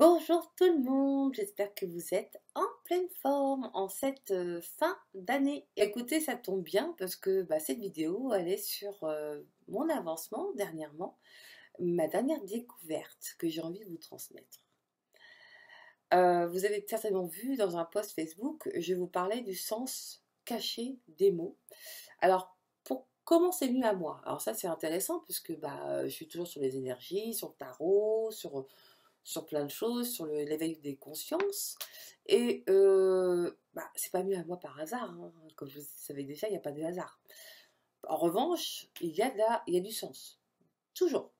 Bonjour tout le monde, j'espère que vous êtes en pleine forme en cette fin d'année. Écoutez, ça tombe bien parce que cette vidéo, elle est sur mon avancement dernièrement, ma dernière découverte que j'ai envie de vous transmettre. Vous avez certainement vu dans un post Facebook, je vous parlais du sens caché des mots. Alors, comment c'est venu à moi? Alors ça, c'est intéressant puisque je suis toujours sur les énergies, sur le tarot, sur plein de choses, sur l'éveil des consciences. Et c'est pas venu à moi par hasard, hein. Comme vous savez déjà, il n'y a pas de hasard. En revanche, il y a du sens. Toujours.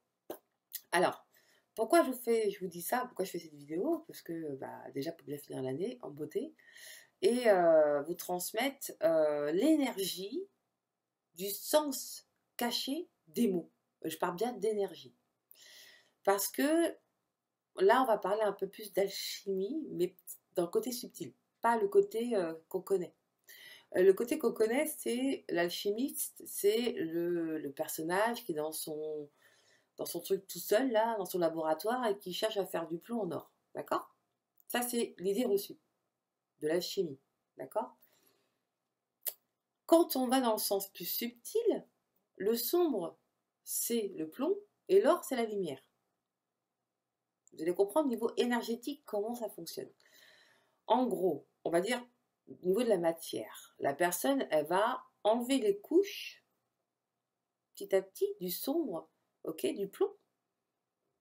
Alors, pourquoi je vous dis ça? Pourquoi je fais cette vidéo? Parce que déjà pour bien finir l'année en beauté et vous transmettre l'énergie du sens caché des mots. Je parle bien d'énergie. Parce que là, on va parler un peu plus d'alchimie, mais dans le côté subtil, pas le côté qu'on connaît. Le côté qu'on connaît, c'est l'alchimiste, c'est le personnage qui est dans son truc tout seul, là, dans son laboratoire, et qui cherche à faire du plomb en or. D'accord? Ça, c'est l'idée reçue de l'alchimie. D'accord? Quand on va dans le sens plus subtil, le sombre, c'est le plomb, et l'or, c'est la lumière. Vous allez comprendre au niveau énergétique comment ça fonctionne. En gros, on va dire au niveau de la matière, la personne, elle va enlever les couches petit à petit du sombre, ok, du plomb,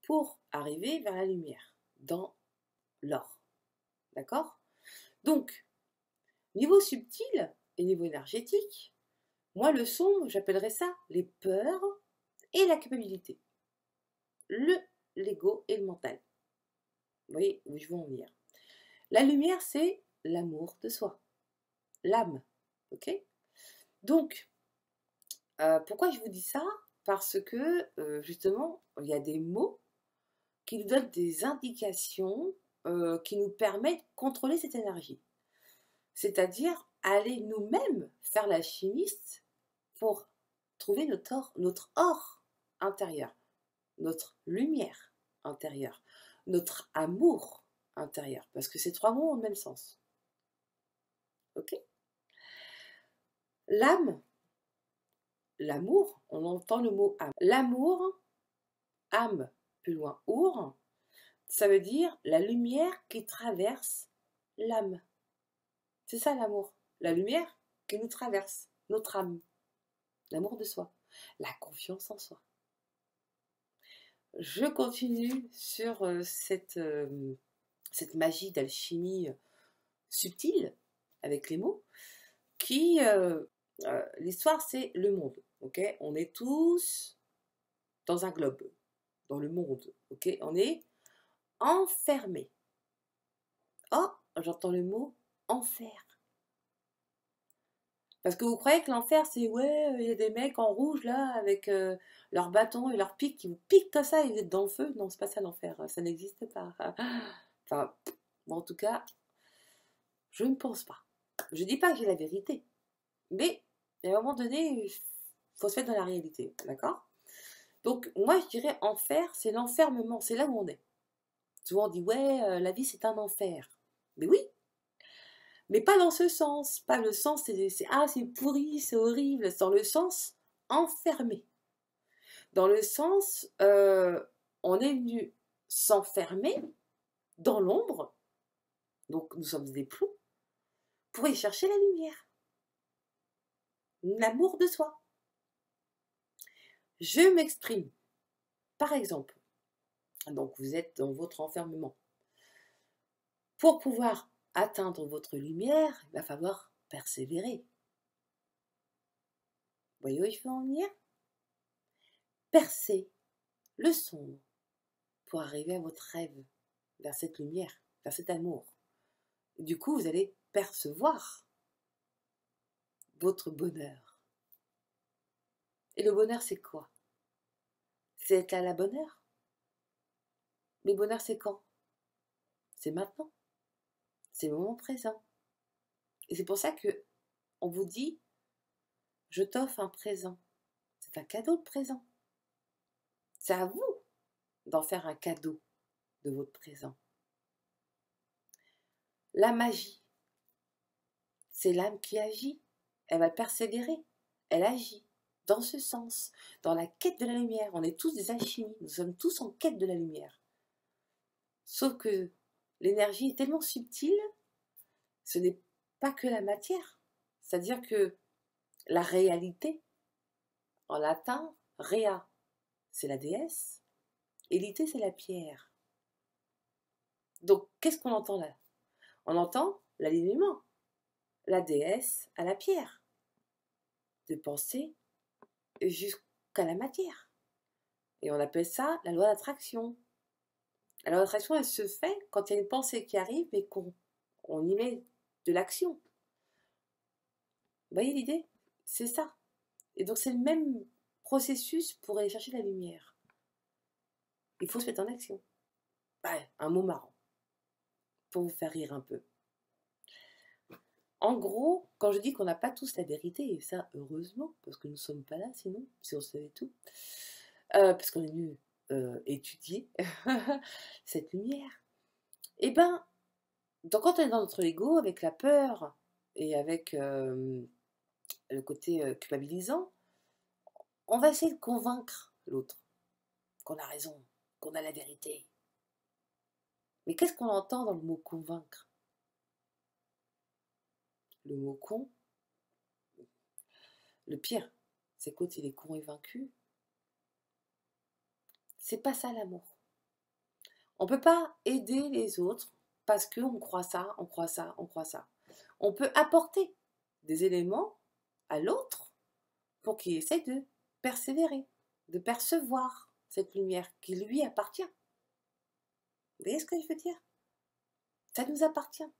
pour arriver vers la lumière, dans l'or. D'accord? Donc, niveau subtil et niveau énergétique, moi le sombre, j'appellerais ça les peurs et la culpabilité. L'ego et le mental. Vous voyez où je veux en venir. La lumière, c'est l'amour de soi, l'âme. Ok? Donc, pourquoi je vous dis ça? Parce que justement, il y a des mots qui nous donnent des indications qui nous permettent de contrôler cette énergie. C'est-à-dire aller nous-mêmes faire la chimiste pour trouver notre or intérieur, notre lumière intérieure, notre amour intérieur. Parce que ces trois mots ont le même sens. Ok? L'âme, l'amour, on entend le mot âme. L'amour, âme, plus loin, our, ça veut dire la lumière qui traverse l'âme. C'est ça l'amour. La lumière qui nous traverse, notre âme. L'amour de soi. La confiance en soi. Je continue sur cette magie d'alchimie subtile avec les mots qui... l'histoire, c'est le monde. Ok, on est tous dans un globe, dans le monde. Ok, on est enfermés. Oh, j'entends le mot enfer. Parce que vous croyez que l'enfer, c'est ouais, il y a des mecs en rouge là, avec leurs bâtons et leurs pics qui vous piquent comme ça et vous êtes dans le feu. Non, c'est pas ça l'enfer, ça n'existe pas. Enfin, bon, en tout cas, je ne pense pas. Je dis pas que j'ai la vérité, mais à un moment donné, il faut se mettre dans la réalité, d'accord? Donc, moi, je dirais enfer, c'est l'enfermement, c'est là où on est. Souvent, on dit ouais, la vie, c'est un enfer. Mais oui, mais pas dans ce sens. Pas le sens, c'est pourri, c'est horrible. C'est dans le sens enfermé. Dans le sens, on est venu s'enfermer dans l'ombre. Donc nous sommes des plombs pour y chercher la lumière. L'amour de soi. Je m'exprime. Par exemple, donc vous êtes dans votre enfermement. Pour pouvoir atteindre votre lumière, il va falloir persévérer. Vous voyez où il faut en venir? Percer le sombre pour arriver à votre rêve, vers cette lumière, vers cet amour. Du coup, vous allez percevoir votre bonheur. Et le bonheur, c'est quoi? C'est être à la bonne heure. Mais le bonheur, c'est quand? C'est maintenant. C'est le moment présent. Et c'est pour ça que on vous dit, je t'offre un présent. C'est un cadeau de présent. C'est à vous d'en faire un cadeau de votre présent. La magie, c'est l'âme qui agit. Elle va persévérer. Elle agit dans ce sens, dans la quête de la lumière. On est tous des alchimies. Nous sommes tous en quête de la lumière. Sauf que l'énergie est tellement subtile, ce n'est pas que la matière. C'est-à-dire que la réalité, en latin, rea, c'est la déesse, et lité, c'est la pierre. Donc, qu'est-ce qu'on entend là? On entend l'alignement, la déesse à la pierre, de penser jusqu'à la matière. Et on appelle ça la loi d'attraction. La loi d'attraction, elle se fait quand il y a une pensée qui arrive et qu'on y met de l'action. Vous voyez l'idée? C'est ça. Et donc c'est le même processus pour aller chercher la lumière. Il faut se mettre en action. Ouais, un mot marrant, pour vous faire rire un peu. En gros, quand je dis qu'on n'a pas tous la vérité, et ça heureusement, parce que nous ne sommes pas là sinon, si on savait tout, parce qu'on est venu étudier cette lumière, et ben, donc quand on est dans notre ego, avec la peur et avec le côté culpabilisant, on va essayer de convaincre l'autre qu'on a raison, qu'on a la vérité. Mais qu'est-ce qu'on entend dans le mot convaincre? Le mot con, le pire, c'est quand il est con et vaincu. C'est pas ça l'amour. On peut pas aider les autres parce qu'on croit ça, on croit ça, on croit ça. On peut apporter des éléments à l'autre pour qu'il essaie de persévérer, de percevoir cette lumière qui lui appartient. Vous voyez ce que je veux dire? Ça nous appartient.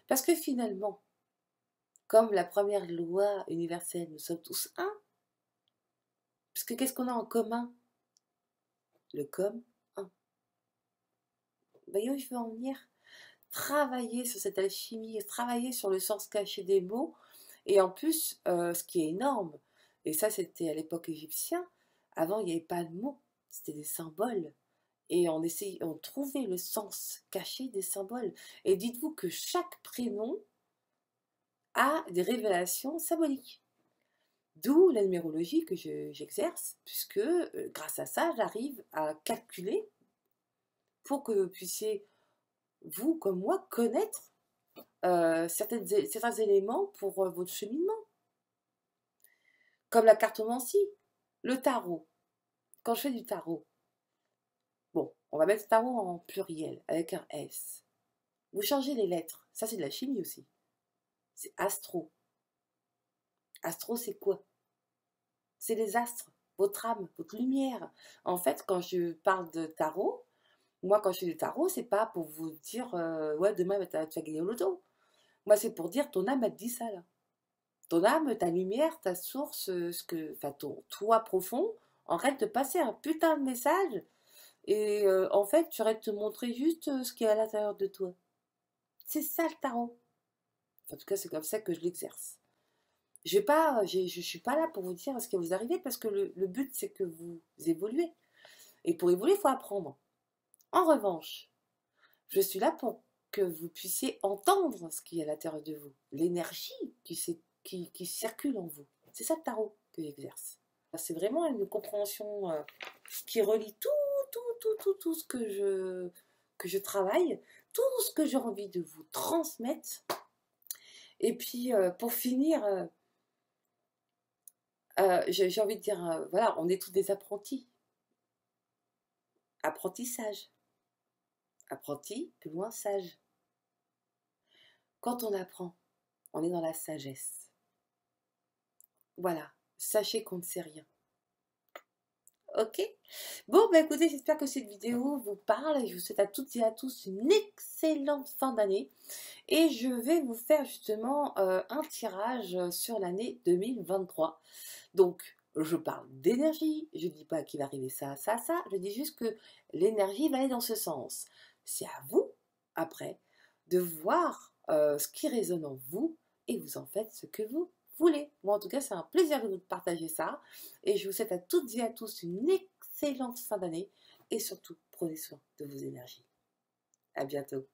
Parce que finalement, comme la première loi universelle, nous sommes tous un. Parce que qu'est-ce qu'on a en commun? Le comme un. Vous voyez où je veux en venir? Travailler sur cette alchimie, travailler sur le sens caché des mots. Et en plus, ce qui est énorme, et ça c'était à l'époque égyptienne, avant il n'y avait pas de mots, c'était des symboles. Et on trouvait le sens caché des symboles. Et dites-vous que chaque prénom a des révélations symboliques. D'où la numérologie que j'exerce, puisque grâce à ça, j'arrive à calculer pour que vous puissiez, vous comme moi, connaître certains éléments pour votre cheminement. Comme la cartomancie, le tarot. Quand je fais du tarot, bon, on va mettre tarot en pluriel, avec un S. Vous changez les lettres, ça c'est de la chimie aussi. C'est astro. Astro, c'est quoi? C'est les astres, votre âme, votre lumière. En fait, quand je parle de tarot, moi, quand je fais du tarot, c'est pas pour vous dire ouais, demain, tu vas gagner au loto. Moi, c'est pour dire ton âme, elle te dit ça, là. Ton âme, ta lumière, ta source, ton toi profond, arrête de passer un putain de message. Et en fait, tu arrêtes de te montrer juste ce qui est à l'intérieur de toi. C'est ça le tarot. En tout cas, c'est comme ça que je l'exerce. Je suis pas là pour vous dire ce qui va vous arriver parce que le but, c'est que vous évoluez. Et pour évoluer, il faut apprendre. En revanche, je suis là pour que vous puissiez entendre ce qui est à l'intérieur de vous, l'énergie qui circule en vous. C'est ça le tarot que j'exerce. C'est vraiment une compréhension qui relie tout ce que je travaille, tout ce que j'ai envie de vous transmettre. Et puis, pour finir, j'ai envie de dire, voilà, on est tous des apprentis. Apprentissage. Apprenti, plus loin, sage. Quand on apprend, on est dans la sagesse. Voilà, sachez qu'on ne sait rien. Ok? Bon, bah écoutez, j'espère que cette vidéo vous parle. Je vous souhaite à toutes et à tous une excellente fin d'année. Et je vais vous faire justement un tirage sur l'année 2023. Donc, je parle d'énergie. Je ne dis pas qu'il va arriver ça, ça, ça. Je dis juste que l'énergie va aller dans ce sens. C'est à vous, après, de voir ce qui résonne en vous et vous en faites ce que vous voulez. Moi, en tout cas, c'est un plaisir de vous partager ça. Et je vous souhaite à toutes et à tous une excellente fin d'année. Et surtout, prenez soin de vos énergies. À bientôt.